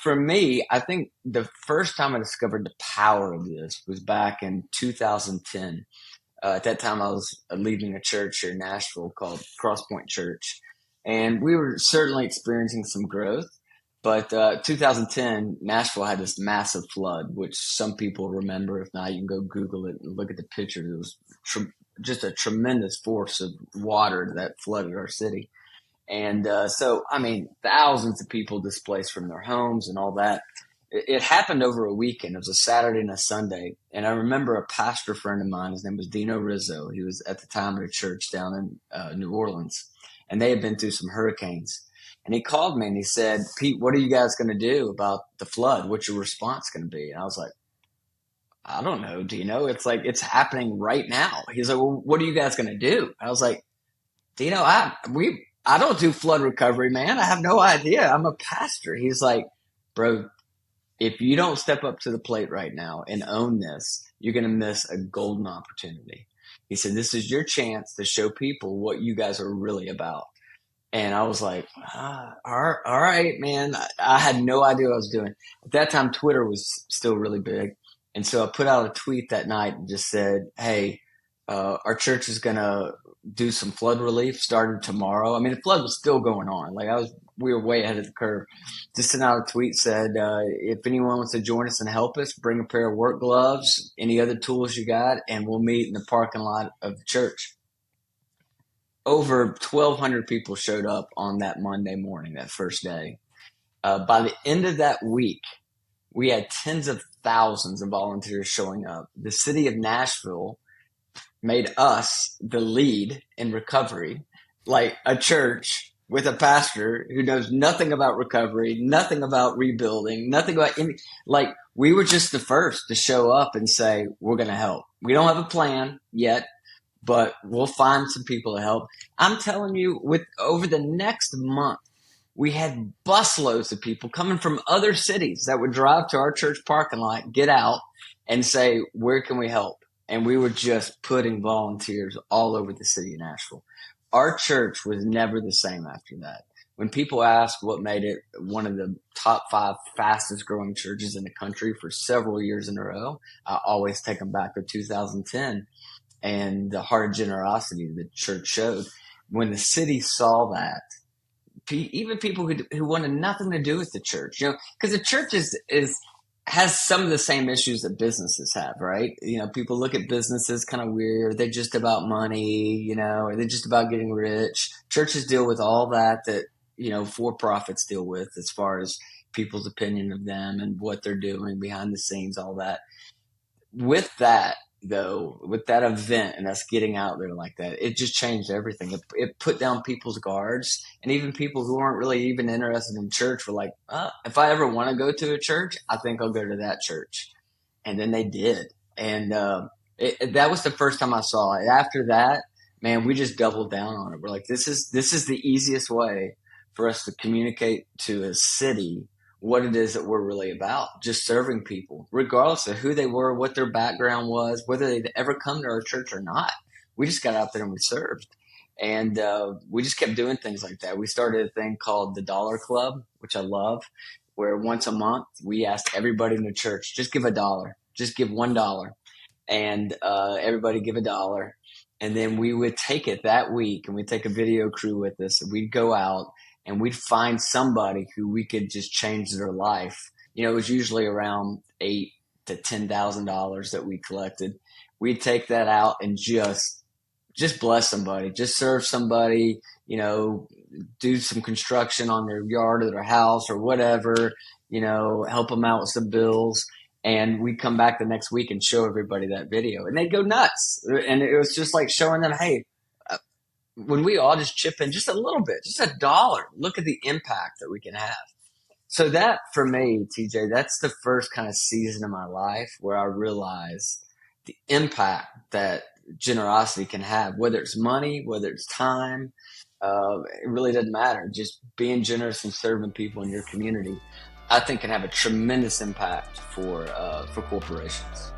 For me, I think the first time I discovered the power of this was back in 2010. At that time, I was leading a church here in Nashville called Crosspoint Church, and we were certainly experiencing some growth. But 2010, Nashville had this massive flood, which some people remember. If not, you can go Google it and look at the pictures. It was just a tremendous force of water that flooded our city. And I mean, thousands of people displaced from their homes and all that. It happened over a weekend. It was a Saturday and a Sunday. And I remember a pastor friend of mine, his name was Dino Rizzo. He was at the time at a church down in New Orleans. And they had been through some hurricanes. And he called me and he said, Pete, what are you guys going to do about the flood? What's your response going to be? And I was like, I don't know, Dino. It's like, it's happening right now. He's like, well, what are you guys going to do? I was like, Dino, I don't do flood recovery, man. I have no idea. I'm a pastor. He's like, bro, if you don't step up to the plate right now and own this, you're going to miss a golden opportunity. He said, this is your chance to show people what you guys are really about. And I was like, all right, man. I had no idea what I was doing. At that time, Twitter was still really big. And so I put out a tweet that night and just said, hey, our church is going to do some flood relief starting tomorrow. I mean, the flood was still going on. We were way ahead of the curve. Just sent out a tweet, said, if anyone wants to join us and help us, bring a pair of work gloves, any other tools you got, and we'll meet in the parking lot of the church. Over 1,200 people showed up on that Monday morning, that first day. By the end of that week, we had tens of thousands of volunteers showing up. The city of Nashville made us the lead in recovery, like a church with a pastor who knows nothing about recovery, nothing about rebuilding, nothing about any, like we were just the first to show up and say, we're going to help. We don't have a plan yet, but we'll find some people to help. I'm telling you, with over the next month, we had busloads of people coming from other cities that would drive to our church parking lot, get out and say, where can we help? And we were just putting volunteers all over the city of Nashville. Our church was never the same after that. When people ask what made it one of the top 5 fastest growing churches in the country for several years in a row, I always take them back to 2010 and the heart of generosity the church showed. When the city saw that, even people who wanted nothing to do with the church, because the church has some of the same issues that businesses have, right? People look at businesses kind of weird. They're just about money, or they're just about getting rich. Churches deal with all that, for-profits deal with as far as people's opinion of them and what they're doing behind the scenes, all that. With that, though, with that event and us getting out there like that, it just changed everything. It put down people's guards, and even people who weren't really even interested in church were like, if I ever want to go to a church, I think I'll go to that church. And then they did. And that was the first time I saw it. After that, man, we just doubled down on it. We're like, this is the easiest way for us to communicate to a city what it is that we're really about, just serving people, regardless of who they were, what their background was, whether they'd ever come to our church or not. We just got out there and we served. And we just kept doing things like that. We started a thing called the Dollar Club, which I love, where once a month we asked everybody in the church, just give $1, just give $1. And everybody give $1. And then we would take it that week and we'd take a video crew with us. And we'd go out and we'd find somebody who we could just change their life. It was usually around $8,000 to $10,000 that we collected. We'd take that out and just bless somebody, just serve somebody, do some construction on their yard or their house or whatever, help them out with some bills. And we'd come back the next week and show everybody that video and they'd go nuts. And it was just like showing them, hey, when we all just chip in just a little bit, just $1, look at the impact that we can have. So that for me, TJ, that's the first kind of season of my life where I realized the impact that generosity can have, whether it's money, whether it's time, it really doesn't matter. Just being generous and serving people in your community, I think can have a tremendous impact for corporations.